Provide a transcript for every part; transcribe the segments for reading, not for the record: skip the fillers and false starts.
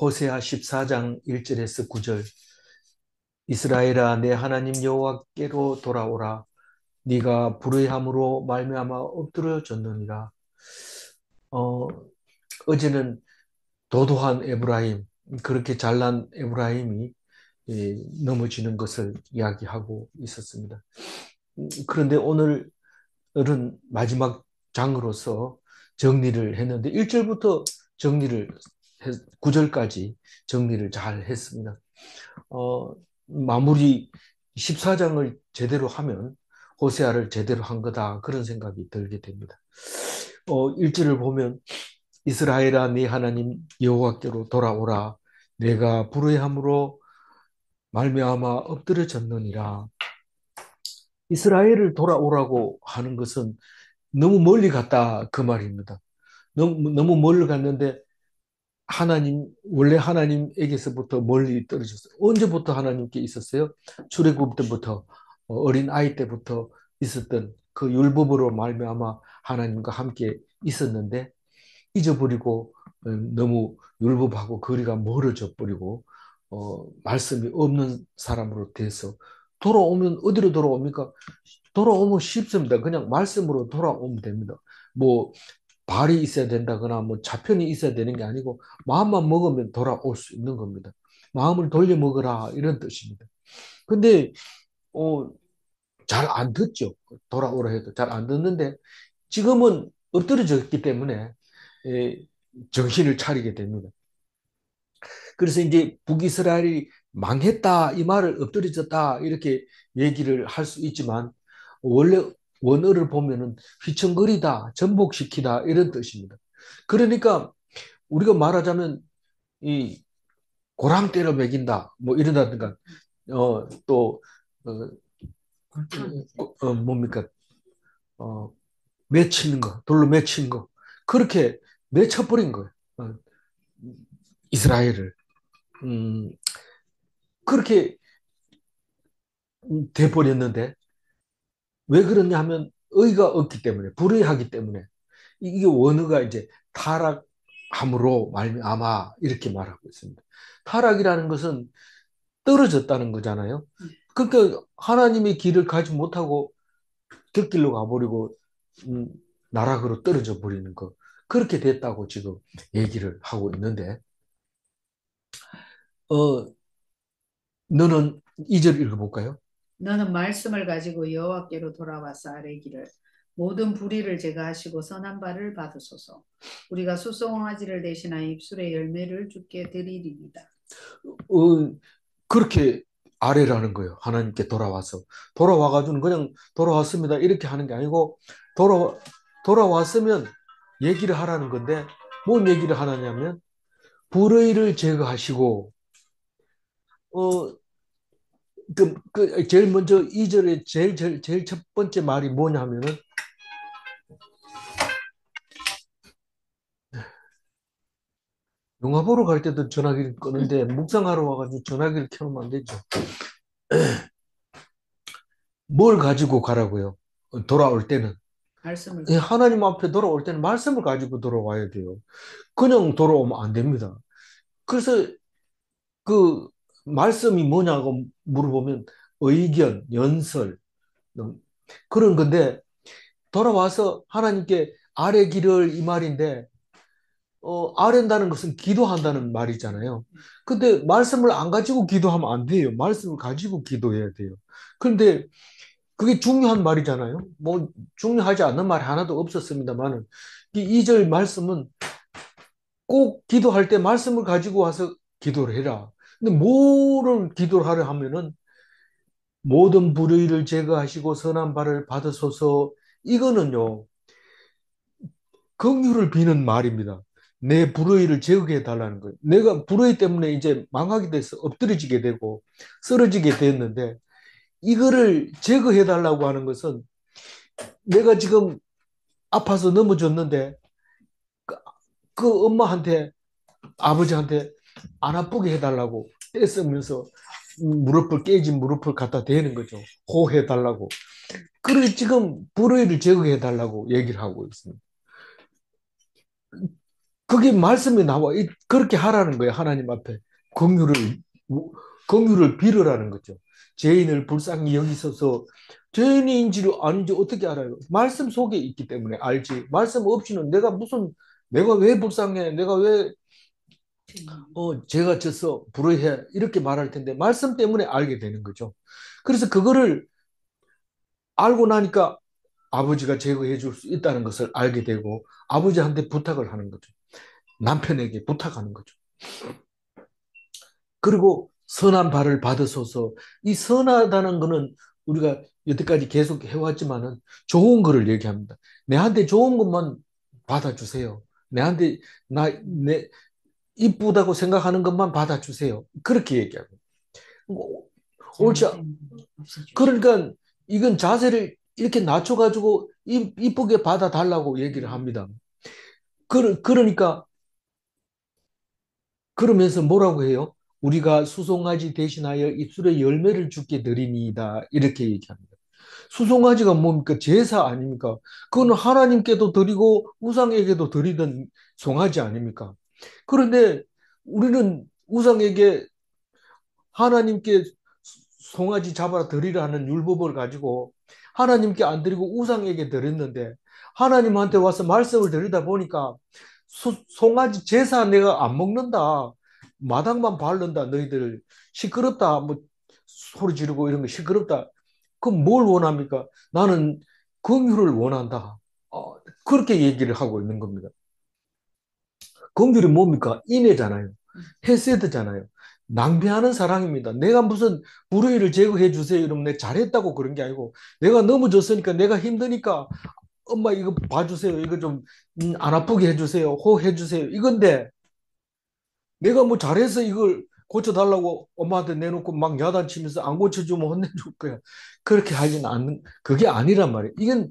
호세아 14장 1절에서 9절. 이스라엘아, 내 하나님 여호와께로 돌아오라. 네가 불의함으로 말미암아 엎드러졌느니라. 어, 어제는 도도한 에브라임, 그렇게 잘난 에브라임이 넘어지는 것을 이야기하고 있었습니다. 그런데 오늘은 마지막 장으로서 정리를 했는데 1절부터 정리를 9절까지 정리를 잘 했습니다. 마무리 14장을 제대로 하면 호세아를 제대로 한 거다, 그런 생각이 들게 됩니다. 1절을 보면 이스라엘아, 네 하나님 여호와께로 돌아오라. 내가 불의함으로 말미암아 엎드려졌느니라. 이스라엘을 돌아오라고 하는 것은 너무 멀리 갔다, 그 말입니다. 너무 멀리 갔는데 원래 하나님에게서부터 멀리 떨어졌어요. 언제부터 하나님께 있었어요? 출애굽 때부터, 어린 아이 때부터 있었던 그 율법으로 말미암아 하나님과 함께 있었는데 잊어버리고, 너무 율법하고 거리가 멀어져 버리고, 말씀이 없는 사람으로 돼서 돌아오면 어디로 돌아옵니까? 돌아오면 쉽습니다. 그냥 말씀으로 돌아오면 됩니다. 뭐 발이 있어야 된다거나 뭐 좌편이 있어야 되는 게 아니고 마음만 먹으면 돌아올 수 있는 겁니다. 마음을 돌려 먹으라, 이런 뜻입니다. 근데 어, 잘 안 듣죠. 돌아오라 해도 잘 안 듣는데 지금은 엎드려졌기 때문에 에, 정신을 차리게 됩니다. 그래서 이제 북이스라엘이 망했다, 이 말을 엎드려졌다 이렇게 얘기를 할 수 있지만 원래 원어를 보면은 휘청거리다, 전복시키다, 이런 뜻입니다. 그러니까 우리가 말하자면 이 고랑 때려 먹인다, 뭐 이런다든가, 또 뭡니까, 어, 맺히는 거, 돌로 맺히는 거, 그렇게 맺혀버린 거예요. 이스라엘을. 음, 그렇게 돼버렸는데 왜 그러냐 하면 의가 없기 때문에, 불의하기 때문에. 이게 원어가 이제 타락함으로 말미암아, 이렇게 말하고 있습니다. 타락이라는 것은 떨어졌다는 거잖아요. 그러니까 하나님의 길을 가지 못하고 곁길로 가버리고, 음, 나락으로 떨어져 버리는 거, 그렇게 됐다고 지금 얘기를 하고 있는데, 어, 너는 2절 읽어볼까요? 너는 말씀을 가지고 여호와께로 돌아와서 아뢰기를 모든 불의를 제거하시고 선한 바를 받으소서. 우리가 수송아지를 대신하여 입술의 열매를 주께 드리리이다. 어, 그렇게 아뢰라는 거예요. 하나님께 돌아와가지고는 그냥 돌아왔습니다, 이렇게 하는 게 아니고, 돌아 돌아왔으면 얘기를 하라는 건데, 뭔 얘기를 하느냐면 불의를 제거하시고, 어, 제일 먼저 2절에 제일 첫 번째 말이 뭐냐 하면은, 영화 보러 갈 때도 전화기를 끄는데 묵상하러 와가지고 전화기를 켜면 안 되죠. 뭘 가지고 가라고요? 돌아올 때는. 말씀을 하나님 앞에 돌아올 때는 말씀을 가지고 돌아와야 돼요. 그냥 돌아오면 안 됩니다. 그래서 그 말씀이 뭐냐고 물어보면 의견, 연설, 그런 건데, 돌아와서 하나님께 아뢰기를, 이 말인데, 아뢰다는 것은 기도한다는 말이잖아요. 근데 말씀을 안 가지고 기도하면 안 돼요. 말씀을 가지고 기도해야 돼요. 그런데 그게 중요한 말이잖아요. 뭐 중요하지 않는 말이 하나도 없었습니다만은, 이 2절 말씀은 꼭 기도할 때 말씀을 가지고 와서 기도를 해라. 근데 뭐를 기도를 하려 하면은 모든 불의를 제거하시고 선한 바를 받으소서, 이거는요 긍휼을 비는 말입니다. 내 불의를 제거해 달라는 거예요. 내가 불의 때문에 이제 망하게 돼서 엎드려지게 되고 쓰러지게 됐는데, 이거를 제거해 달라고 하는 것은 내가 지금 아파서 넘어졌는데 그 엄마한테, 아버지한테 안 아프게 해달라고 떼쓰면서 무릎을, 깨진 무릎을 갖다 대는 거죠. 호해달라고. 그래, 지금 불의를 제거해달라고 얘기를 하고 있습니다. 그게 말씀에 나와. 그렇게 하라는 거예요. 하나님 앞에. 긍휼을, 긍휼을 빌으라는 거죠. 죄인을 불쌍히 여기소서. 죄인인지 아닌지 어떻게 알아요? 말씀 속에 있기 때문에 알지. 말씀 없이는 내가 왜 불쌍해? 내가 왜 죄가 져서 불의해? 이렇게 말할 텐데, 말씀 때문에 알게 되는 거죠. 그래서 그거를 알고 나니까 아버지가 제거해 줄 수 있다는 것을 알게 되고, 아버지한테 부탁을 하는 거죠. 남편에게 부탁하는 거죠. 그리고 선한 발을 받으소서. 이 선하다는 것은 우리가 여태까지 계속 해왔지만은 좋은 거를 얘기합니다. 내한테 좋은 것만 받아주세요. 내한테 내 이쁘다고 생각하는 것만 받아주세요. 그렇게 얘기하고. 뭐, 옳지. 그러니까 이건 자세를 이렇게 낮춰가지고 이쁘게 받아달라고 얘기를 합니다. 그러니까 그러면서 뭐라고 해요? 우리가 수송아지 대신하여 입술의 열매를 주게 드리니이다. 이렇게 얘기합니다. 수송아지가 뭡니까? 제사 아닙니까? 그건 하나님께도 드리고 우상에게도 드리던 송아지 아닙니까? 그런데 우리는 우상에게 하나님께 송아지 잡아라 드리라는 율법을 가지고 하나님께 안 드리고 우상에게 드렸는데 하나님한테 와서 말씀을 드리다 보니까 송아지 제사 내가 안 먹는다. 마당만 바른다. 너희들 시끄럽다. 뭐 소리 지르고 이런 거 시끄럽다. 그럼 뭘 원합니까? 나는 긍휼을 원한다. 그렇게 얘기를 하고 있는 겁니다. 긍휼이 뭡니까? 인애잖아요. 헤세드잖아요. 낭비하는 사랑입니다. 내가 무슨 불의를 제거해 주세요. 이러면 내가 잘했다고 그런 게 아니고 내가 넘어졌으니까 내가 힘드니까 엄마 이거 봐주세요. 이거 좀 안 아프게 해주세요. 호해 주세요. 이건데 내가 뭐 잘해서 이걸 고쳐달라고 엄마한테 내놓고 막 야단치면서 안 고쳐주면 혼내줄 거야. 그렇게 하지는 않는 그게 아니란 말이에요. 이건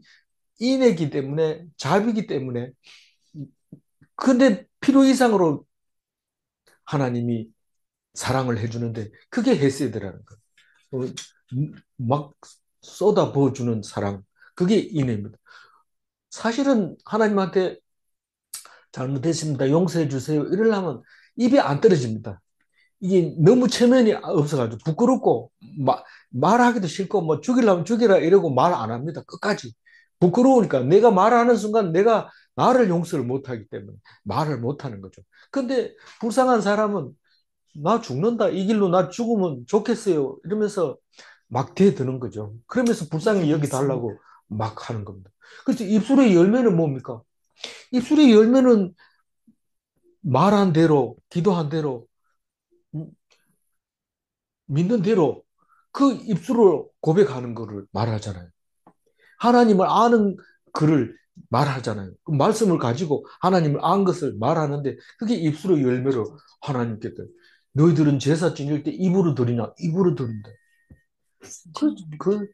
인애기 때문에 자비기 때문에 근데 필요 이상으로 하나님이 사랑을 해주는데 그게 헤세드라는 거예요. 막 쏟아부어주는 사랑 그게 인애입니다. 사실은 하나님한테 잘못했습니다. 용서해 주세요. 이러려면 입이 안 떨어집니다. 이게 너무 체면이 없어가지고 부끄럽고 말하기도 싫고 뭐 죽이려면 죽이라 이러고 말 안 합니다. 끝까지. 부끄러우니까 내가 말하는 순간 내가 나를 용서를 못하기 때문에 말을 못하는 거죠. 근데 불쌍한 사람은 나 죽는다. 이 길로 나 죽으면 좋겠어요. 이러면서 막 대드는 거죠. 그러면서 불쌍히 여기달라고 막 하는 겁니다. 그래서 입술의 열매는 뭡니까? 입술의 열매는 말한 대로, 기도한 대로, 음, 믿는 대로 그 입술로 고백하는 거를 말하잖아요. 하나님을 아는 글을 말하잖아요. 그 말씀을 가지고 하나님을 안 것을 말하는데 그게 입술의 열매로 하나님께 너희들은 제사 지낼 때 입으로 드리나? 입으로 드린다. 그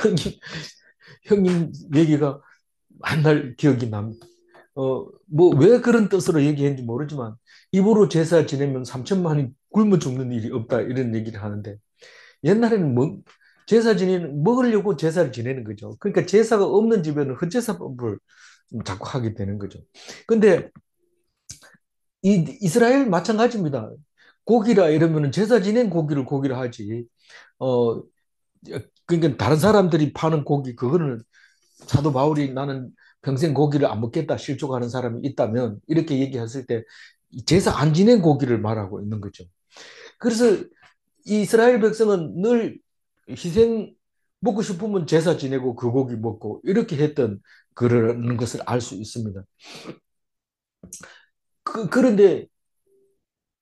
형님, 형님 얘기가 한날 기억이 납니다. 뭐, 왜 그런 뜻으로 얘기했는지 모르지만, 입으로 제사 지내면 3천만이 굶어 죽는 일이 없다, 이런 얘기를 하는데, 옛날에는 제사 먹으려고 제사를 지내는 거죠. 그러니까 제사가 없는 집에는 헛제사법을 자꾸 하게 되는 거죠. 근데, 이스라엘 마찬가지입니다. 고기라 이러면 제사 지낸 고기를 하지. 어, 그러니까 다른 사람들이 파는 고기, 그거는 사도 바울이 나는 평생 고기를 안 먹겠다 실족하는 사람이 있다면 이렇게 얘기했을 때 제사 안 지낸 고기를 말하고 있는 거죠. 그래서 이스라엘 백성은 늘 희생 먹고 싶으면 제사 지내고 그 고기 먹고 이렇게 했던 그러는 것을 알 수 있습니다. 그런데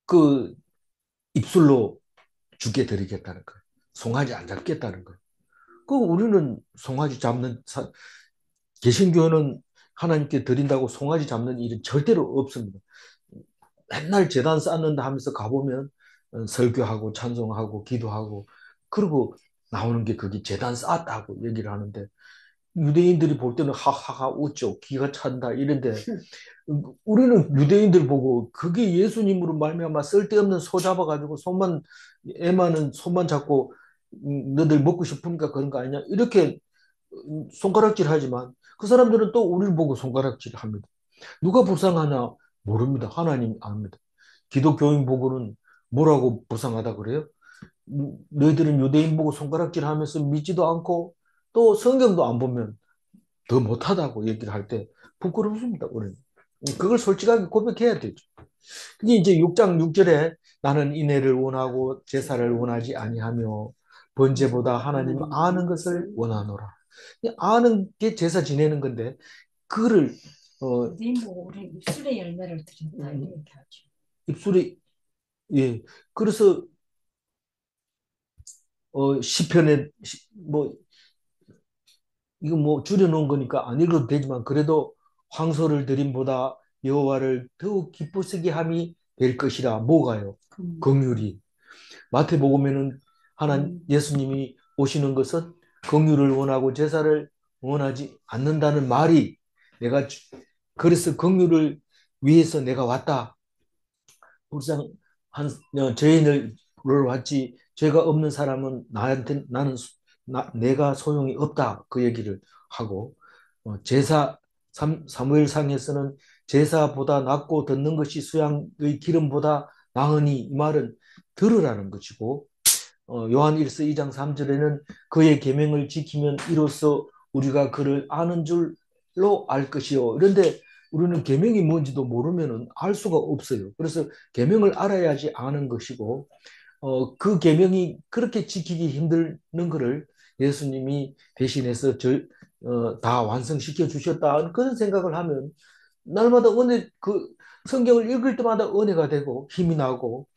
그 입술로 죽게 드리겠다는 거예요. 송아지 안 잡겠다는 거예요. 그 우리는 송아지 잡는 개신교는 하나님께 드린다고 송아지 잡는 일은 절대로 없습니다. 맨날 제단 쌓는다 하면서 가보면 설교하고 찬송하고 기도하고 그리고 나오는 게 그게 제단 쌓았다고 얘기를 하는데 유대인들이 볼 때는 하하하 웃죠. 기가 찬다 이런데 우리는 유대인들 보고 그게 예수님으로 말미암아 쓸데없는 소 잡아가지고 애만은 손만 잡고 너들 먹고 싶으니까 그런 거 아니냐 이렇게 손가락질 하지만 그 사람들은 또 우리를 보고 손가락질 합니다. 누가 불쌍하냐? 모릅니다. 하나님 압니다. 기독교인 보고는 뭐라고 불쌍하다 그래요? 너희들은 유대인 보고 손가락질 하면서 믿지도 않고 또 성경도 안 보면 더 못하다고 얘기를 할 때 부끄럽습니다, 우리는. 그걸 솔직하게 고백해야 되죠. 그게 이제 6장 6절에 나는 인애를 원하고 제사를 원하지 아니하며 번제보다 하나님 아는 것을 원하노라. 이 아는 게 제사 지내는 건데 그거를 네, 뭐 우리 입술의 열매를 드린다 이렇게 하죠. 입술이 예 그래서 시편에 뭐 이거 뭐 줄여놓은 거니까 안 읽어도 되지만 그래도 황소를 드림보다 여호와를 더욱 기쁘시게 함이 될 것이라. 뭐가요? 긍휼이. 마태복음에는 예수님이 오시는 것은 긍휼을 원하고 제사를 원하지 않는다는 말이 내가 그래서 긍휼을 위해서 내가 왔다. 불쌍한 죄인을 왔지 죄가 없는 사람은 나한테 나는 내가 소용이 없다 그 얘기를 하고 제사 사무엘상에서는 제사보다 낫고 듣는 것이 수양의 기름보다 나으니 이 말은 들으라는 것이고 요한 1서 2장 3절에는 그의 계명을 지키면 이로써 우리가 그를 아는 줄로 알 것이요. 그런데 우리는 계명이 뭔지도 모르면 알 수가 없어요. 그래서 계명을 알아야지 아는 것이고 그 계명이 그렇게 지키기 힘든 거를 예수님이 대신해서 다 완성시켜 주셨다. 그런 생각을 하면 날마다 은혜 그 성경을 읽을 때마다 은혜가 되고 힘이 나고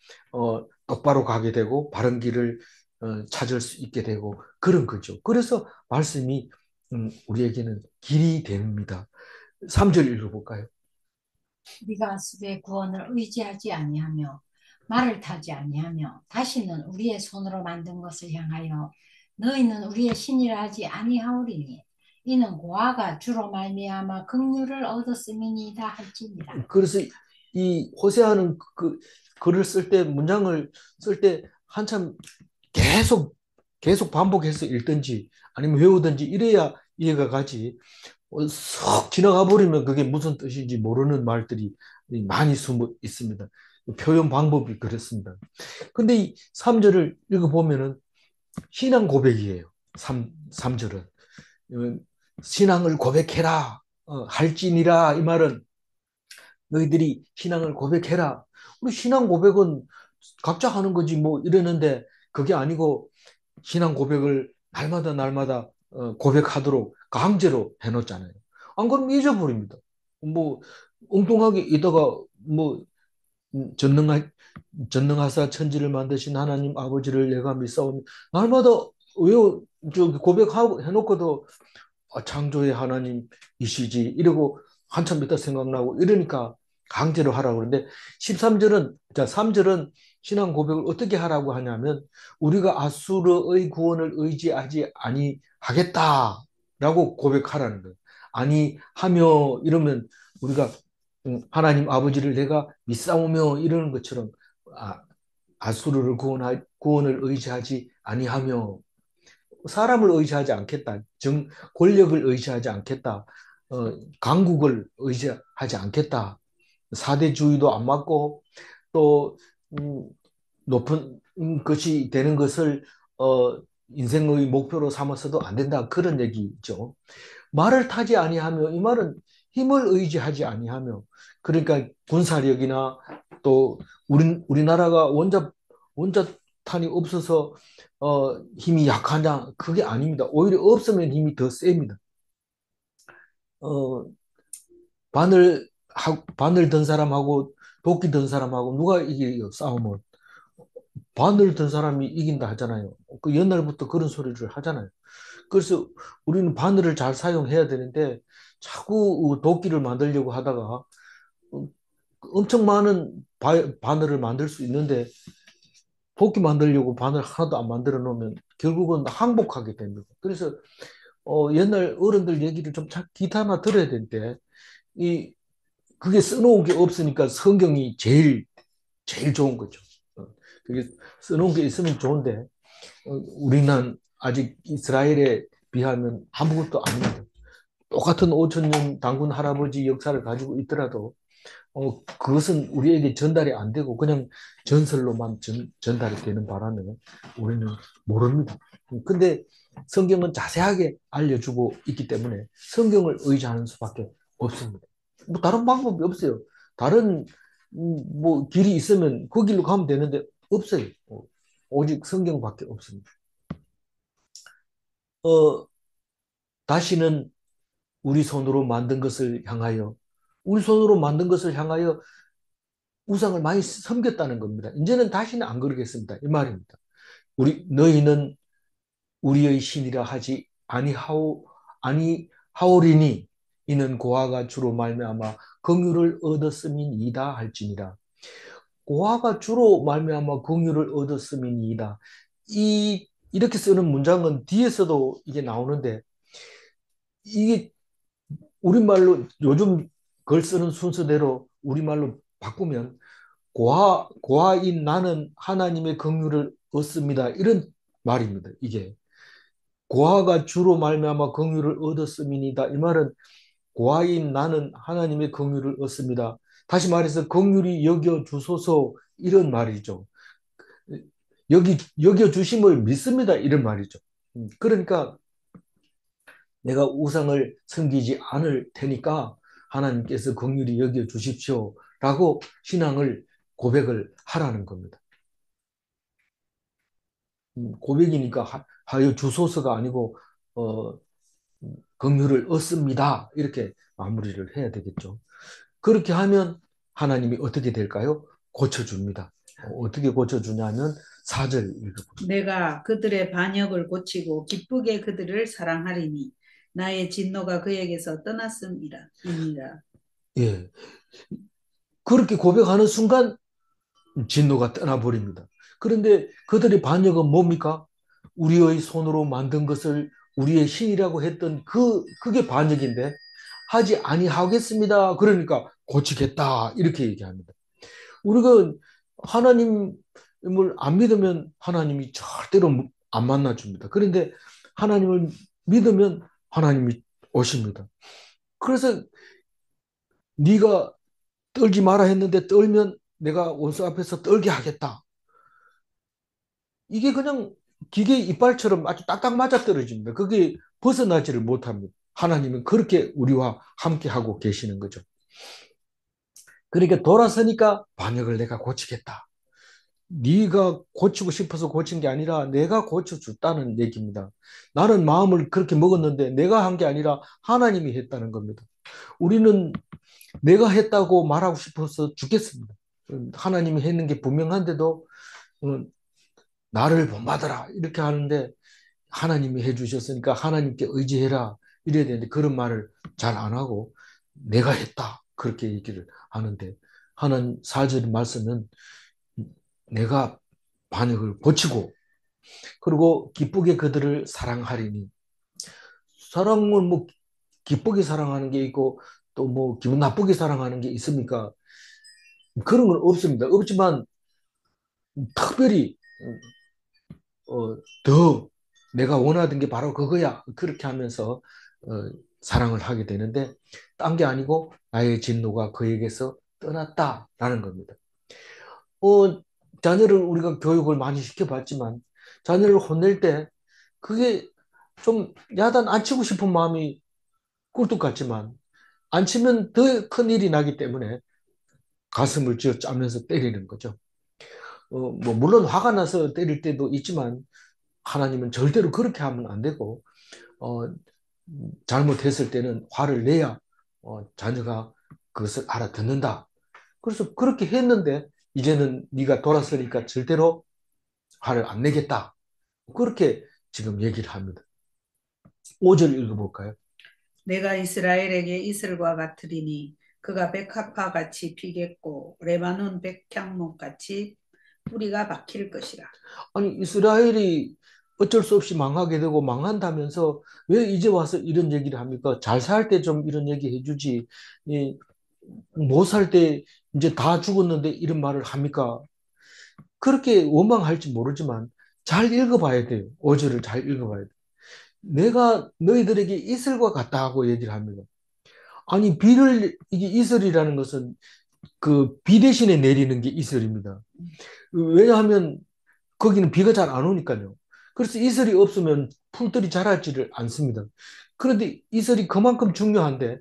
똑바로 가게 되고 바른 길을 찾을 수 있게 되고 그런 거죠. 그래서 말씀이 우리에게는 길이 됩니다. 3절 읽어볼까요? 우리가 습의 구원을 의지하지 아니하며 말을 타지 아니하며 다시는 우리의 손으로 만든 것을 향하여 너희는 우리의 신이라 하지 아니하오리니 이는 고아가 주로 말미암아 긍휼을 얻었음이니이다 할지니라. 그래서 이 호세아는 그 글을 쓸 때 문장을 쓸 때 한참 계속 반복해서 읽든지 아니면 외우든지 이래야 이해가 가지. 쏙 지나가 버리면 그게 무슨 뜻인지 모르는 말들이 많이 숨어 있습니다. 표현 방법이 그렇습니다. 근데 이 3절을 읽어보면은 신앙 고백이에요. 3절은. 신앙을 고백해라. 할지니라. 이 말은 너희들이 신앙을 고백해라. 우리 신앙 고백은 각자 하는 거지 뭐 이러는데 그게 아니고 신앙 고백을 날마다 고백하도록 강제로 해놓잖아요. 안 그러면 잊어버립니다. 뭐 엉뚱하게 있다가 뭐 전능하, 전능하사 천지를 만드신 하나님 아버지를 내가 믿사오니 날마다 외워 고백하고 해놓고도 창조의 하나님이시지 이러고 한참 있다 생각나고 이러니까 강제로 하라고 그러는데 13절은 자 3절은 신앙 고백을 어떻게 하라고 하냐면 우리가 아수르의 구원을 의지하지 아니하겠다라고 고백하라는 거예요. 아니하며 이러면 우리가 하나님 아버지를 내가 믿사오며 이러는 것처럼 아수르를 구원을 의지하지 아니하며 사람을 의지하지 않겠다. 권력을 의지하지 않겠다. 강국을 의지하지 않겠다. 사대주의도 안 맞고 또 높은 것이 되는 것을 인생의 목표로 삼아서도 안 된다. 그런 얘기죠. 말을 타지 아니하며 이 말은 힘을 의지하지 아니하며 그러니까 군사력이나 또 우리나라가 원자탄이 없어서 힘이 약하냐 그게 아닙니다. 오히려 없으면 힘이 더 셉니다. 어, 바늘 든 사람하고 도끼 든 사람하고 누가 이겨요? 싸움을. 바늘 든 사람이 이긴다 하잖아요. 그 옛날부터 그런 소리를 하잖아요. 그래서 우리는 바늘을 잘 사용해야 되는데 자꾸 도끼를 만들려고 하다가 엄청 많은 바늘을 만들 수 있는데 도끼 만들려고 바늘 하나도 안 만들어 놓으면 결국은 항복하게 됩니다. 그래서 옛날 어른들 얘기를 좀 기타나 들어야 되는데 이 그게 써놓은 게 없으니까 성경이 제일 좋은 거죠. 그게 써놓은 게 있으면 좋은데 우리는 아직 이스라엘에 비하면 아무것도 아닙니다. 똑같은 5천 년 단군 할아버지 역사를 가지고 있더라도 그것은 우리에게 전달이 안 되고 그냥 전설로만 전달이 되는 바람에 우리는 모릅니다. 근데 성경은 자세하게 알려주고 있기 때문에 성경을 의지하는 수밖에 없습니다. 뭐 다른 방법이 없어요. 다른 뭐 길이 있으면 그 길로 가면 되는데 없어요. 오직 성경밖에 없습니다. 어, 다시는 우리 손으로 만든 것을 향하여 우리 손으로 만든 것을 향하여 우상을 많이 섬겼다는 겁니다. 이제는 다시는 안 그러겠습니다. 이 말입니다. 너희는 우리의 신이라 하지 아니하오리니 이는 고아가 주로 말미암아 긍휼을 얻었음이니이다 할지니라. 고아가 주로 말미암아 긍휼을 얻었음이니이다. 이렇게 쓰는 문장은 뒤에서도 이게 나오는데 이게 우리말로 요즘 글 쓰는 순서대로 우리말로 바꾸면 고아인 나는 하나님의 긍휼을 얻습니다. 이런 말입니다. 이게 고아가 주로 말미암아 긍휼을 얻었음이니이다. 이 말은 고아인 나는 하나님의 긍휼을 얻습니다. 다시 말해서 긍휼히 여겨 주소서 이런 말이죠. 여겨 주심을 믿습니다. 이런 말이죠. 그러니까 내가 우상을 섬기지 않을 테니까 하나님께서 긍휼히 여겨 주십시오라고 신앙을 고백을 하라는 겁니다. 고백이니까 하여 주소서가 아니고 긍휼을 얻습니다. 이렇게 마무리를 해야 되겠죠. 그렇게 하면 하나님이 어떻게 될까요? 고쳐줍니다. 어떻게 고쳐주냐면 4절 읽어보세요. 내가 그들의 반역을 고치고 기쁘게 그들을 사랑하리니 나의 진노가 그에게서 떠났음이라. 예, 그렇게 고백하는 순간 진노가 떠나버립니다. 그런데 그들의 반역은 뭡니까? 우리의 손으로 만든 것을 우리의 신이라고 했던 그게 반역인데 하지 아니하겠습니다. 그러니까 고치겠다. 이렇게 얘기합니다. 우리가 하나님을 안 믿으면 하나님이 절대로 안 만나줍니다. 그런데 하나님을 믿으면 하나님이 오십니다. 그래서 네가 떨지 마라 했는데 떨면 내가 원수 앞에서 떨게 하겠다. 이게 그냥 기계 이빨처럼 아주 딱딱 맞아 떨어집니다. 그게 벗어나지를 못합니다. 하나님은 그렇게 우리와 함께 하고 계시는 거죠. 그러니까 돌아서니까 반역을 내가 고치겠다. 네가 고치고 싶어서 고친 게 아니라 내가 고쳐줬다는 얘기입니다. 나는 마음을 그렇게 먹었는데 내가 한 게 아니라 하나님이 했다는 겁니다. 우리는 내가 했다고 말하고 싶어서 죽겠습니다. 하나님이 했는 게 분명한데도 나를 본받아라 이렇게 하는데 하나님이 해주셨으니까 하나님께 의지해라 이래야 되는데 그런 말을 잘 안 하고 내가 했다 그렇게 얘기를 하는데 하는 4절 말씀은 내가 반역을 고치고 그리고 기쁘게 그들을 사랑하리니 사랑을 뭐 기쁘게 사랑하는 게 있고 또 뭐 기분 나쁘게 사랑하는 게 있습니까? 그런 건 없습니다. 없지만 특별히 더 내가 원하던 게 바로 그거야. 그렇게 하면서 사랑을 하게 되는데 딴 게 아니고 나의 진노가 그에게서 떠났다라는 겁니다. 자녀를 우리가 교육을 많이 시켜봤지만 자녀를 혼낼 때 그게 좀 야단 안 치고 싶은 마음이 꿀뚝 같지만 안 치면 더 큰 일이 나기 때문에 가슴을 쥐어 짜면서 때리는 거죠. 뭐 물론 화가 나서 때릴 때도 있지만 하나님은 절대로 그렇게 하면 안 되고 어, 잘못했을 때는 화를 내야 자녀가 그것을 알아듣는다. 그래서 그렇게 했는데 이제는 네가 돌아서니까 절대로 화를 안 내겠다. 그렇게 지금 얘기를 합니다. 5절 읽어볼까요? 내가 이스라엘에게 이슬과 같으리니 그가 백합화 같이 피겠고 레바논 백향목 같이 뿌리가 박힐 것이라. 아니 이스라엘이 어쩔 수 없이 망하게 되고 망한다면서 왜 이제 와서 이런 얘기를 합니까? 잘 살 때 좀 이런 얘기 해주지. 못 살 때 이제 다 죽었는데 이런 말을 합니까? 그렇게 원망할지 모르지만 잘 읽어봐야 돼요. 5절을 잘 읽어봐야 돼요. 내가 너희들에게 이슬과 같다 하고 얘기를 합니다. 아니, 이게 이슬이라는 것은 그 비 대신에 내리는 게 이슬입니다. 왜냐하면 거기는 비가 잘 안 오니까요. 그래서 이슬이 없으면 풀들이 자라지를 않습니다. 그런데 이슬이 그만큼 중요한데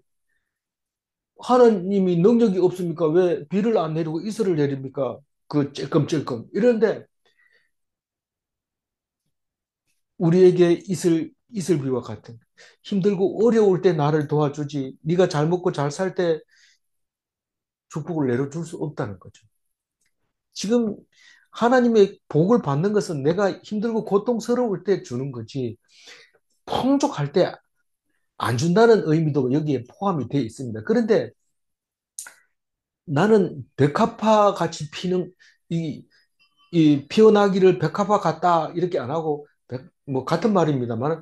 하나님이 능력이 없습니까? 왜 비를 안 내리고 이슬을 내립니까? 그 찔끔찔끔. 이런데 우리에게 이슬비와 같은 힘들고 어려울 때 나를 도와주지 네가 잘 먹고 잘 살 때 축복을 내려줄 수 없다는 거죠. 지금 하나님의 복을 받는 것은 내가 힘들고 고통스러울 때 주는 거지 풍족할 때 안 준다는 의미도 여기에 포함이 되어 있습니다. 그런데 나는 백합화 같이 피는 이, 이 피어나기를 백합화 같다 이렇게 안 하고 뭐 같은 말입니다만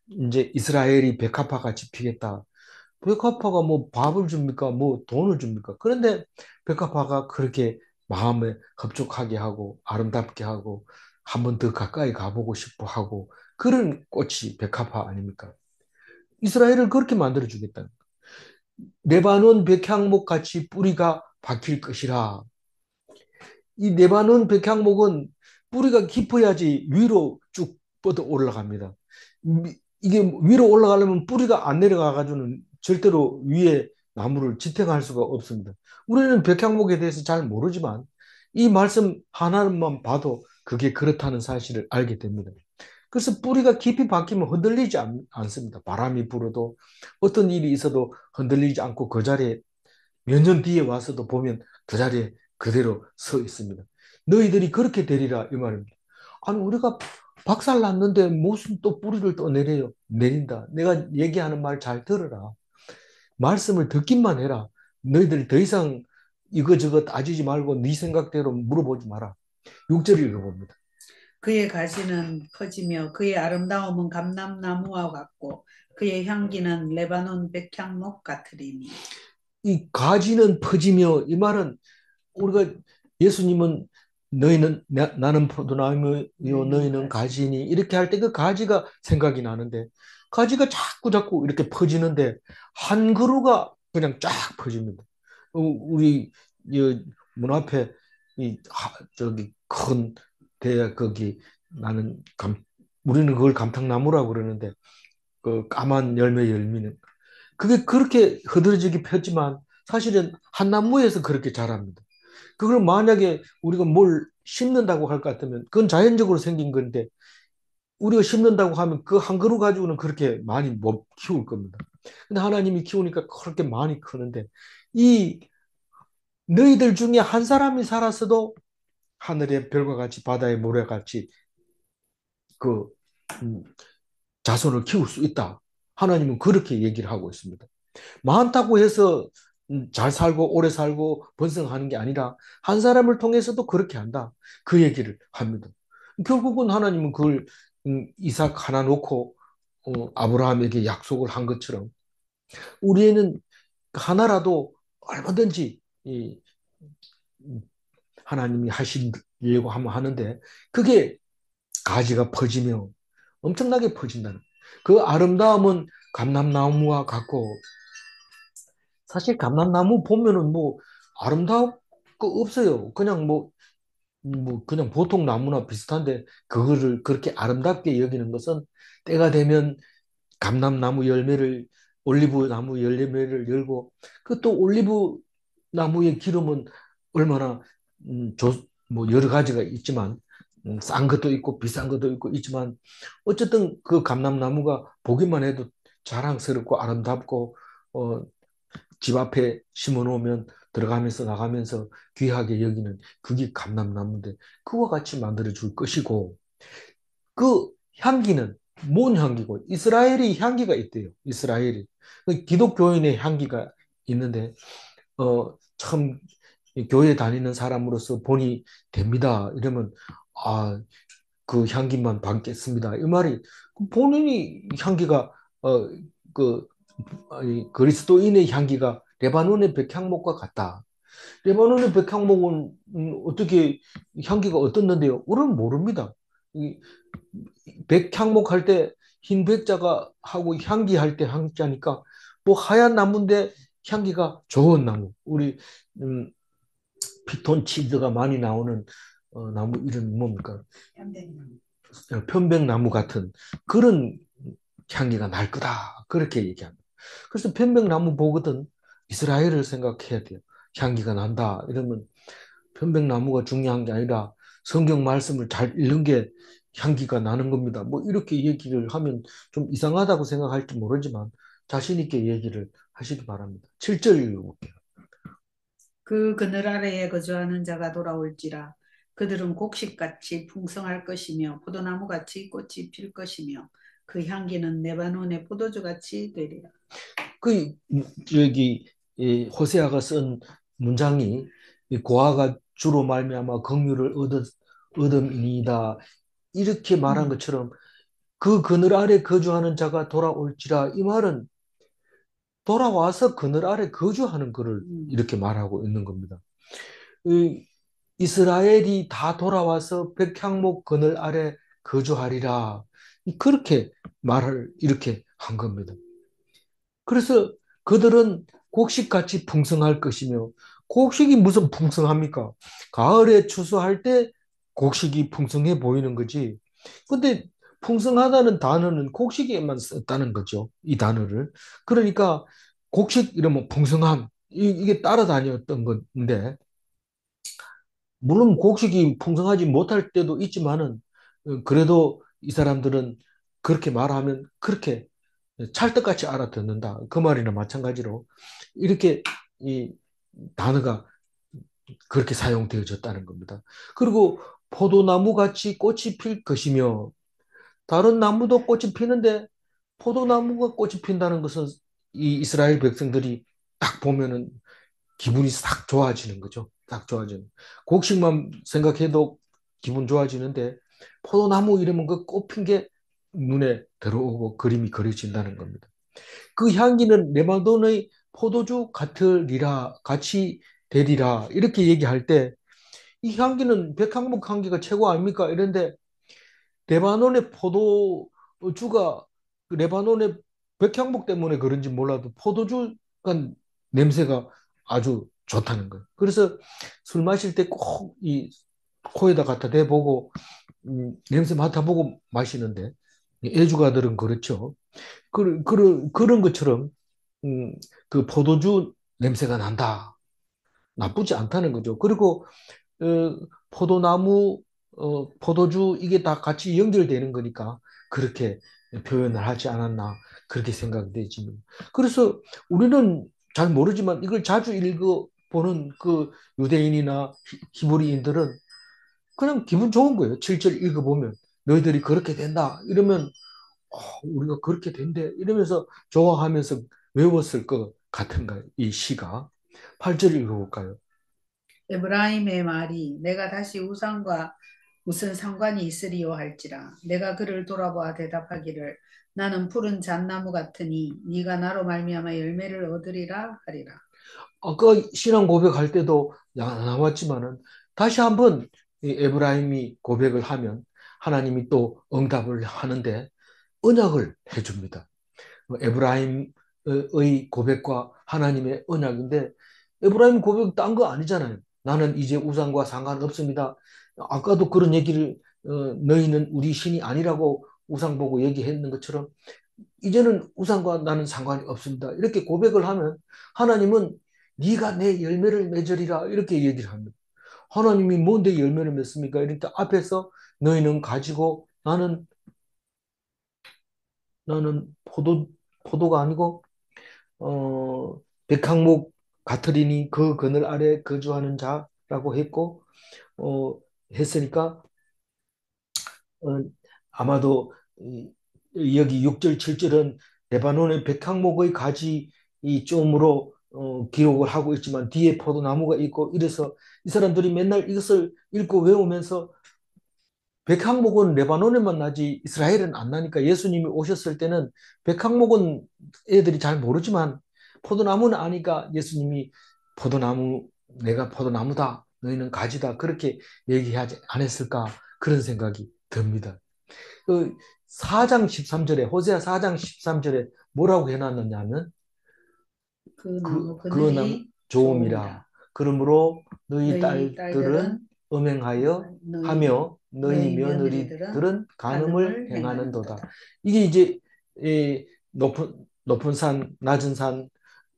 이제 이스라엘이 백합화 같이 피겠다. 백합화가 뭐 밥을 줍니까? 뭐 돈을 줍니까? 그런데 백합화가 그렇게 마음에 흡족하게 하고 아름답게 하고 한 번 더 가까이 가보고 싶어 하고 그런 꽃이 백합화 아닙니까? 이스라엘을 그렇게 만들어 주겠다. 레바논 백향목 같이 뿌리가 박힐 것이라. 이 레바논 백향목은 뿌리가 깊어야지 위로 쭉 뻗어 올라갑니다. 이게 위로 올라가려면 뿌리가 안 내려가가지고는 절대로 위에 나무를 지탱할 수가 없습니다. 우리는 백향목에 대해서 잘 모르지만 이 말씀 하나만 봐도 그게 그렇다는 사실을 알게 됩니다. 그래서 뿌리가 깊이 박히면 흔들리지 않습니다. 바람이 불어도 어떤 일이 있어도 흔들리지 않고 그 자리에 몇 년 뒤에 와서도 보면 그 자리에 그대로 서 있습니다. 너희들이 그렇게 되리라 이 말입니다. 아니 우리가 박살 났는데 무슨 또 뿌리를 또 내린다. 내가 얘기하는 말 잘 들어라. 말씀을 듣기만 해라. 너희들 더 이상 이거저거 따지지 말고 네 생각대로 물어보지 마라. 6절 읽어봅니다. 그의 가지는 퍼지며 그의 아름다움은 감람나무와 같고 그의 향기는 레바논 백향목 같으리니. 이 가지는 퍼지며 이 말은 우리가 예수님은 너희는 나는 포도나무요 너희는 가지니 이렇게 할 때 그 가지가 생각이 나는데 가지가 자꾸 자꾸 이렇게 퍼지는데 한 그루가 그냥 쫙 퍼집니다. 우리 문 앞에 저기 큰 대야 거기 나는 우리는 그걸 감탕나무라고 그러는데 그 까만 열매 열미는 그게 그렇게 흐드러지게 폈지만 사실은 한 나무에서 그렇게 자랍니다. 그걸 만약에 우리가 뭘 심는다고 할 것 같으면 그건 자연적으로 생긴 건데 우리가 심는다고 하면 그 한 그루 가지고는 그렇게 많이 못 키울 겁니다. 근데 하나님이 키우니까 그렇게 많이 크는데 이 너희들 중에 한 사람이 살았어도 하늘의 별과 같이 바다의 모래와 같이 그 음, 자손을 키울 수 있다. 하나님은 그렇게 얘기를 하고 있습니다. 많다고 해서 잘 살고 오래 살고 번성하는 게 아니라 한 사람을 통해서도 그렇게 한다. 그 얘기를 합니다. 결국은 하나님은 그걸 이삭 하나 놓고 아브라함에게 약속을 한 것처럼 우리에는 하나라도 얼마든지 음, 하나님이 하시려고 하면 하는데 그게 가지가 퍼지며 엄청나게 퍼진다는 그 아름다움은 감람나무와 같고 사실 감람나무 보면은 뭐 아름다울 거 없어요. 그냥 그냥 보통 나무나 비슷한데 그거를 그렇게 아름답게 여기는 것은 때가 되면 감람나무 열매를 올리브 나무 열매를 열고 그 또 올리브 나무의 기름은 얼마나 뭐 여러 가지가 있지만 싼 것도 있고 비싼 것도 있고 있지만 어쨌든 그 감람나무가 보기만 해도 자랑스럽고 아름답고 어, 집 앞에 심어 놓으면 들어가면서 나가면서 귀하게 여기는 그게 감람나무인데 그와 같이 만들어 줄 것이고 그 향기는 뭔 향기고 이스라엘이 향기가 있대요. 이스라엘이 그 기독교인의 향기가 있는데 참 교회 다니는 사람으로서 본이 됩니다. 이러면 그 향기만 받겠습니다. 이 말이 본인이 향기가 그 그리스도인의 향기가 레바논의 백향목과 같다. 레바논의 백향목은 어떻게 향기가 어떻는데요? 우리는 모릅니다. 이 백향목 할 때 흰 백자가 하고 향기할 때 향기하니까 뭐 하얀 나무인데 향기가 좋은 나무. 우리 음, 피톤치드가 많이 나오는 나무 이름이 뭡니까? 편백나무 같은 그런 향기가 날 거다. 그렇게 얘기합니다. 그래서 편백나무 보거든 이스라엘을 생각해야 돼요. 향기가 난다. 이러면 편백나무가 중요한 게 아니라 성경 말씀을 잘 읽는 게 향기가 나는 겁니다. 뭐 이렇게 얘기를 하면 좀 이상하다고 생각할지 모르지만 자신 있게 얘기를 하시기 바랍니다. 7절 읽어볼게요. 그 그늘 아래에 거주하는 자가 돌아올지라 그들은 곡식같이 풍성할 것이며 포도나무같이 꽃이 필 것이며 그 향기는 레바논의 포도주같이 되리라. 그 여기 호세아가 쓴 문장이 이 고아가 주로 말미암아 긍휼을 얻음이니이다 이렇게 말한 것처럼 그 그늘 아래 거주하는 자가 돌아올지라 이 말은 돌아와서 그늘 아래 거주하는 것을 이렇게 말하고 있는 겁니다. 이 이스라엘이 다 돌아와서 백향목 그늘 아래 거주하리라 그렇게 말을 이렇게 한 겁니다. 그래서 그들은 곡식같이 풍성할 것이며 곡식이 무슨 풍성합니까? 가을에 추수할 때 곡식이 풍성해 보이는 거지. 근데 풍성하다는 단어는 곡식에만 썼다는 거죠. 이 단어를. 그러니까 곡식 이러면 풍성함 이게 따라다녔던 건데 물론 곡식이 풍성하지 못할 때도 있지만은 그래도 이 사람들은 그렇게 말하면 그렇게 찰떡같이 알아듣는다. 그 말이나 마찬가지로 이렇게 이 단어가 그렇게 사용되어졌다는 겁니다. 그리고 포도나무 같이 꽃이 필 것이며 다른 나무도 꽃이 피는데 포도나무가 꽃이 핀다는 것은 이 이스라엘 백성들이 딱 보면은 기분이 싹 좋아지는 거죠. 딱 좋아지는. 곡식만 생각해도 기분 좋아지는데 포도나무 이러면 그 꽃핀 게 눈에 들어오고 그림이 그려진다는 겁니다. 그 향기는 레바논의 포도주 같으리라 같이 되리라 이렇게 얘기할 때 이 향기는 백향목 향기가 최고 아닙니까? 이런데 레바논의 포도주가 그 레바논의 백향목 때문에 그런지 몰라도 포도주가 냄새가 아주 좋다는 거예요. 그래서 술 마실 때 꼭 이 코에다 갖다 대보고 냄새 맡아보고 마시는데 애주가들은 그렇죠. 그런 것처럼 음, 그 포도주 냄새가 난다. 나쁘지 않다는 거죠. 그리고 어, 포도나무, 포도주 이게 다 같이 연결되는 거니까 그렇게 표현을 하지 않았나 그렇게 생각되지. 그래서 우리는 잘 모르지만 이걸 자주 읽어보는 그 유대인이나 히브리인들은 그냥 기분 좋은 거예요. 7절 읽어보면 너희들이 그렇게 된다 이러면 우리가 그렇게 된대 이러면서 좋아하면서 외웠을 것 같은가요? 이 시가 8절 읽어볼까요? 에브라임의 말이 내가 다시 우상과 무슨 상관이 있으리요 할지라 내가 그를 돌아보아 대답하기를 나는 푸른 잣나무 같으니 네가 나로 말미암아 열매를 얻으리라 하리라. 아까 신앙 고백할 때도 나왔지만은 다시 한번 이 에브라임이 고백을 하면 하나님이 또 응답을 하는데 언약을 해줍니다. 에브라임의 고백과 하나님의 언약인데 에브라임 고백 딴 거 아니잖아요. 나는 이제 우상과 상관없습니다. 아까도 그런 얘기를 너희는 우리 신이 아니라고 우상 보고 얘기했는 것처럼 이제는 우상과 나는 상관이 없습니다. 이렇게 고백을 하면 하나님은 네가 내 열매를 맺으리라 이렇게 얘기를 합니다. 하나님이 뭔데 열매를 맺습니까? 이렇게 앞에서 너희는 가지고 나는 포도가 아니고 백항목 가트리니 그 그늘 아래 거주하는 자라고 했고 어, 했으니까 어, 아마도 여기 6절, 7절은 레바논의 백항목의 가지 이 좀으로 기록을 하고 있지만 뒤에 포도나무가 있고 이래서 이 사람들이 맨날 이것을 읽고 외우면서 백항목은 레바논에만 나지 이스라엘은 안 나니까 예수님이 오셨을 때는 백항목은 애들이 잘 모르지만 포도나무는 아니까 예수님이 포도나무 내가 포도나무다 너희는 가지다 그렇게 얘기하지 않았을까 그런 생각이 듭니다. 4장 13절에, 호세아 4장 13절에 뭐라고 해놨느냐면, 그 나무 그 나무 그늘이 좋음이라. 좋음이라. 그러므로 너희 너희 딸들은 딸들은 음행하여 너희 하며 너희 너희 며느리들은 며느리들은 간음을 간음을 행하는도다. 행하는도다. 이게 이제 높은 산, 낮은 산,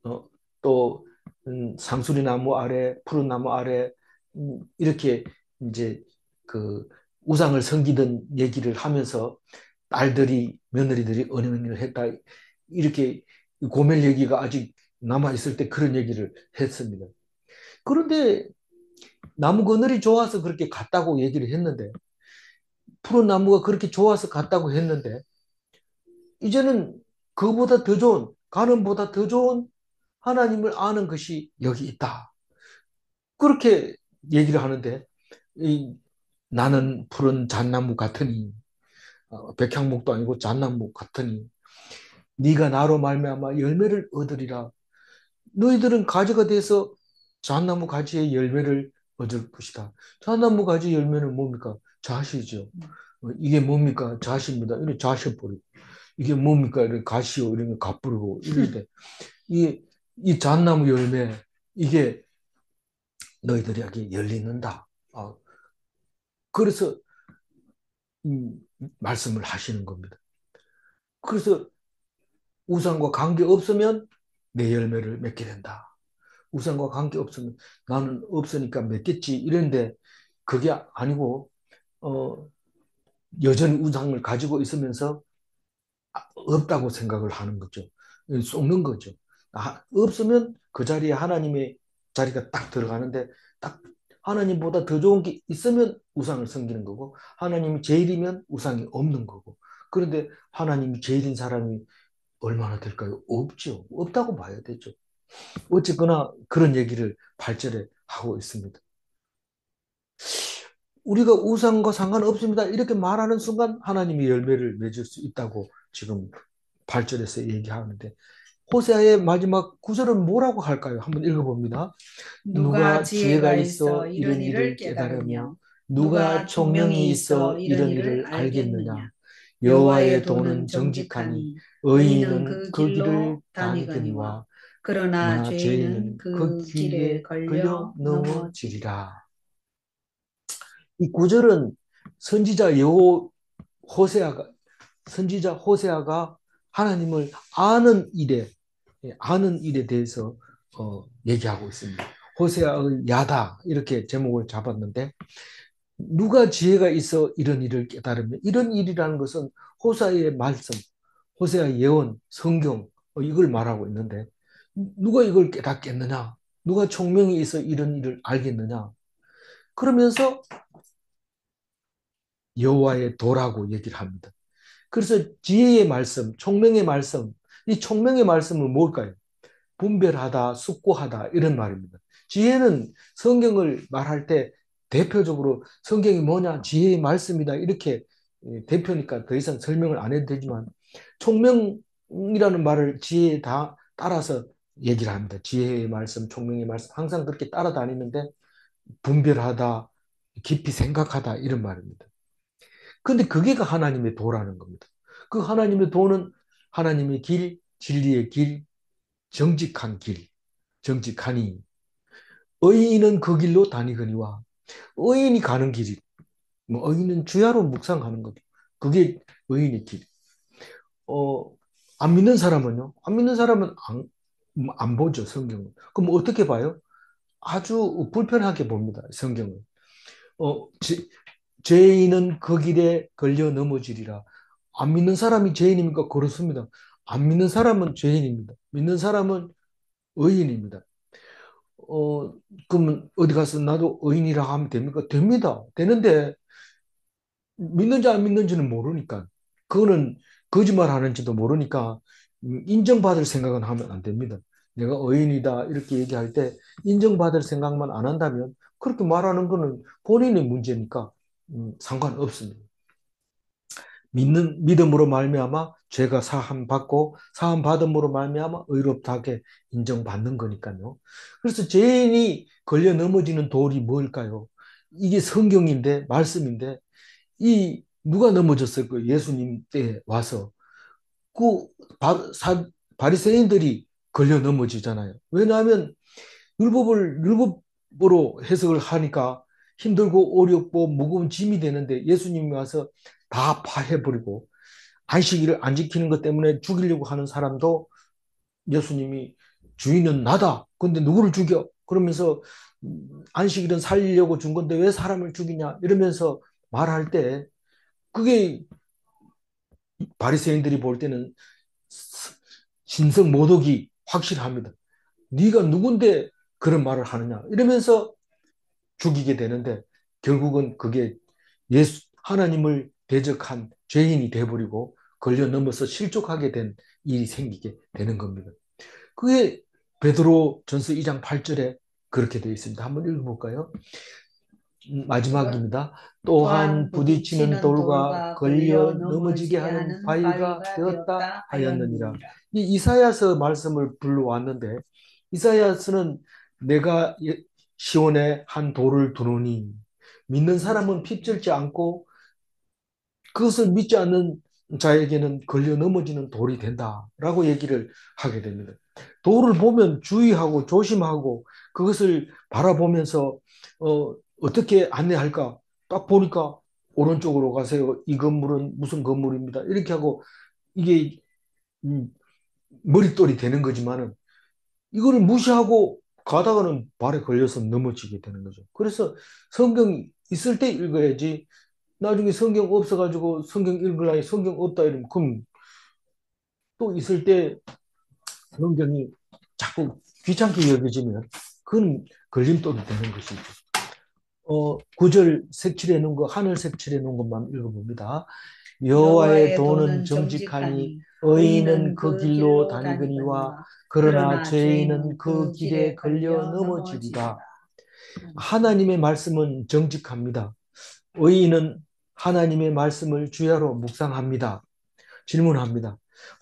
어, 또 상수리 나무 아래, 푸른 나무 아래 이렇게 이제 그 우상을 섬기던 얘기를 하면서 딸들이 며느리들이 언행을 했다. 이렇게 고멜 얘기가 아직 남아 있을 때 그런 얘기를 했습니다. 그런데 나무 그늘이 좋아서 그렇게 갔다고 얘기를 했는데, 푸른 나무가 그렇게 좋아서 갔다고 했는데, 이제는 그보다 더 좋은, 가는보다 더 좋은 하나님을 아는 것이 여기 있다. 그렇게 얘기를 하는데, 이, 나는 푸른 잣나무 같으니, 백향목도 아니고 잣나무 같으니, 네가 나로 말미암아 열매를 얻으리라. 너희들은 가지가 돼서 잣나무 가지의 열매를 얻을 것이다. 잣나무 가지 열매는 뭡니까? 잣이죠. 이게 뭡니까? 잣입니다. 이렇게 잣을 버리고. 이게 뭡니까? 이렇게 가시오. 이런 거 갓부르고. 이런데 이 잣나무 열매, 이게 너희들에게 열리는다. 그래서 말씀을 하시는 겁니다. 그래서 우상과 관계 없으면 내 열매를 맺게 된다. 우상과 관계 없으면 나는 없으니까 맺겠지. 이런데 그게 아니고 어, 여전히 우상을 가지고 있으면서 없다고 생각을 하는 거죠. 속는 거죠. 없으면 그 자리에 하나님의 자리가 딱 들어가는데 딱 하나님보다 더 좋은 게 있으면 우상을 섬기는 거고 하나님이 제일이면 우상이 없는 거고 그런데 하나님이 제일인 사람이 얼마나 될까요? 없죠. 없다고 봐야 되죠. 어쨌거나 그런 얘기를 8절에 하고 있습니다. 우리가 우상과 상관없습니다. 이렇게 말하는 순간 하나님이 열매를 맺을 수 있다고 지금 8절에서 얘기하는데 호세아의 마지막 구절은 뭐라고 할까요? 한번 읽어봅니다. 누가 누가 지혜가 지혜가 있어 있어 이런 이런 일을 일을 깨달으며 깨달으며 누가 누가 총명이 총명이 있어 있어 이런 이런 일을 일을 알겠느냐. 알겠느냐. 여호와의 여호와의 도는 도는 정직하니 정직하니 의인은 의인은 그 그 길을 길로 다니거니와 다니거니와 그러나 그러나 죄인은 죄인은 그 그 길에 길에 걸려 걸려 넘어지리라. 넘어지리라. 이 구절은 선지자 여 호세아가 선지자 호세아가 하나님을 아는 일에 대해서 얘기하고 있습니다. 호세아의 야다 이렇게 제목을 잡았는데 누가 지혜가 있어 이런 일을 깨달으면 이런 일이라는 것은 호세아의 말씀, 호세아의 예언, 성경 이걸 말하고 있는데 누가 이걸 깨닫겠느냐? 누가 총명이 있어 이런 일을 알겠느냐? 그러면서 여호와의 도라고 얘기를 합니다. 그래서 지혜의 말씀, 총명의 말씀, 이 총명의 말씀은 뭘까요? 분별하다, 숙고하다 이런 말입니다. 지혜는 성경을 말할 때 대표적으로 성경이 뭐냐, 지혜의 말씀이다 이렇게 대표니까 더 이상 설명을 안 해도 되지만 총명이라는 말을 지혜에 다 따라서 얘기를 합니다. 지혜의 말씀, 총명의 말씀 항상 그렇게 따라다니는데 분별하다, 깊이 생각하다 이런 말입니다. 근데 그게가 하나님의 도라는 겁니다. 그 하나님의 도는 하나님의 길, 진리의 길, 정직한 길, 정직하니 의인은 그 길로 다니거니와 의인이 가는 길이 뭐 의인은 주야로 묵상하는 거죠. 그게 의인의 길. 어, 안 믿는 사람은요? 안 믿는 사람은 안 보죠, 성경을. 그럼 어떻게 봐요? 아주 불편하게 봅니다, 성경을. 어, 죄인은 그 길에 걸려 넘어지리라. 안 믿는 사람이 죄인입니까? 그렇습니다. 안 믿는 사람은 죄인입니다. 믿는 사람은 의인입니다. 어, 그러면 어디 가서 나도 의인이라 하면 됩니까? 됩니다. 되는데 믿는지 안 믿는지는 모르니까 그거는 거짓말 하는지도 모르니까 인정받을 생각은 하면 안 됩니다. 내가 의인이다 이렇게 얘기할 때 인정받을 생각만 안 한다면 그렇게 말하는 거는 본인의 문제니까 상관없습니다. 믿음으로 말미암아 죄가 사함 받고 사함 받음으로 말미암아 의롭다게 인정받는 거니까요. 그래서 죄인이 걸려 넘어지는 돌이 뭘까요? 이게 성경인데 말씀인데 이 누가 넘어졌을 거예요? 예수님 때 와서. 그 바리새인들이 걸려 넘어지잖아요. 왜냐하면 율법으로 해석을 하니까 힘들고 어렵고 무거운 짐이 되는데 예수님이 와서 다 파해버리고 안식일을 안 지키는 것 때문에 죽이려고 하는 사람도 예수님이 주인은 나다. 근데 누구를 죽여? 그러면서 안식일은 살리려고 준 건데 왜 사람을 죽이냐? 이러면서 말할 때 그게 바리새인들이 볼 때는 신성 모독이 확실합니다. 네가 누군데 그런 말을 하느냐? 이러면서 죽이게 되는데 결국은 그게 하나님을 대적한 죄인이 돼버리고 걸려 넘어서 실족하게 된 일이 생기게 되는 겁니다. 그게 베드로 전서 2장 8절에 그렇게 되어 있습니다. 한번 읽어볼까요? 마지막입니다. 또한 부딪히는 돌과 걸려 넘어지게 하는 바위가 되었다 하였느니라. 이 이사야서 말씀을 불러왔는데 이사야서는 내가 시온에 한 돌을 두노니 믿는 사람은 핍절지 않고 그것을 믿지 않는 자에게는 걸려 넘어지는 돌이 된다라고 얘기를 하게 됩니다. 돌을 보면 주의하고 조심하고 그것을 바라보면서 어떻게 안내할까? 딱 보니까 오른쪽으로 가세요. 이 건물은 무슨 건물입니다. 이렇게 하고 이게 음, 머릿돌이 되는 거지만은 이거를 무시하고 가다가는 발에 걸려서 넘어지게 되는 거죠. 그래서 성경이 있을 때 읽어야지 나중에 성경 없어가지고 성경 읽으려니 성경 없다 이러면 그럼 또 있을 때 성경이 자꾸 귀찮게 여겨지면 그건 걸림돌이 되는 것이죠. 9절 색칠해 놓은 거, 하늘 색칠해 놓은 것만 읽어봅니다. 여호와의 도는 정직하니 의인은 그 길로 다니거니와 그러나 죄인은 그 길에 걸려 넘어지리라. 하나님의 말씀은 정직합니다. 의인은 하나님의 말씀을 주야로 묵상합니다. 질문합니다.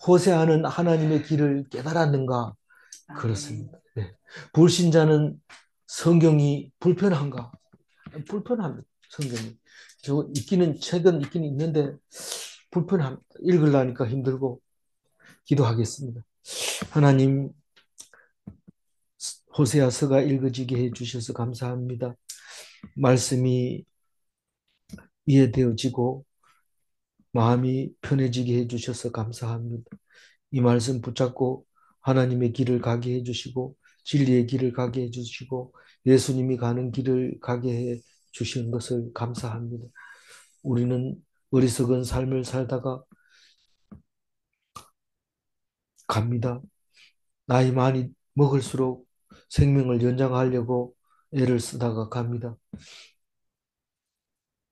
호세아는 하나님의 길을 깨달았는가? 그렇습니다. 네. 불신자는 성경이 불편한가? 불편합니다. 성경이. 저 책은 있긴 있는데 불편합니다. 읽으려니까 힘들고 기도하겠습니다. 하나님, 호세아서가 읽어지게 해주셔서 감사합니다. 말씀이 이해되어지고 마음이 편해지게 해주셔서 감사합니다. 이 말씀 붙잡고 하나님의 길을 가게 해주시고 진리의 길을 가게 해주시고 예수님이 가는 길을 가게 해 주시는 것을 감사합니다. 우리는 어리석은 삶을 살다가 갑니다. 나이 많이 먹을수록 생명을 연장하려고 애를 쓰다가 갑니다.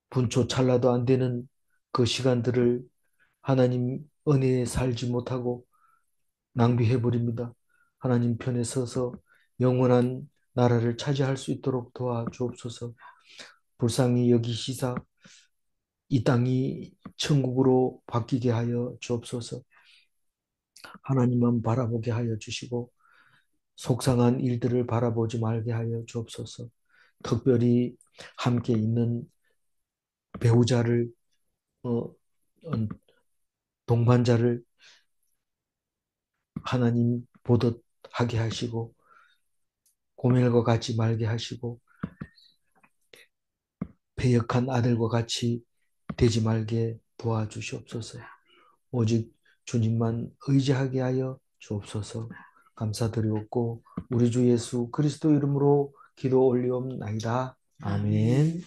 분초 찰나도 안 되는 그 시간들을 하나님 은혜에 살지 못하고 낭비해버립니다. 하나님 편에 서서 영원한 나라를 차지할 수 있도록 도와주옵소서. 불쌍히 여기시사 이 땅이 천국으로 바뀌게 하여 주옵소서. 하나님만 바라보게 하여 주시고 속상한 일들을 바라보지 말게 하여 주옵소서. 특별히 함께 있는 배우자를 어, 동반자를 하나님 보듯 하게 하시고 고멜과 같이 말게 하시고 패역한 아들과 같이 되지 말게 도와주시옵소서. 오직 주님만 의지하게 하여 주옵소서. 감사드리옵고 우리 주 예수 그리스도 이름으로 기도 올리옵나이다. 아멘.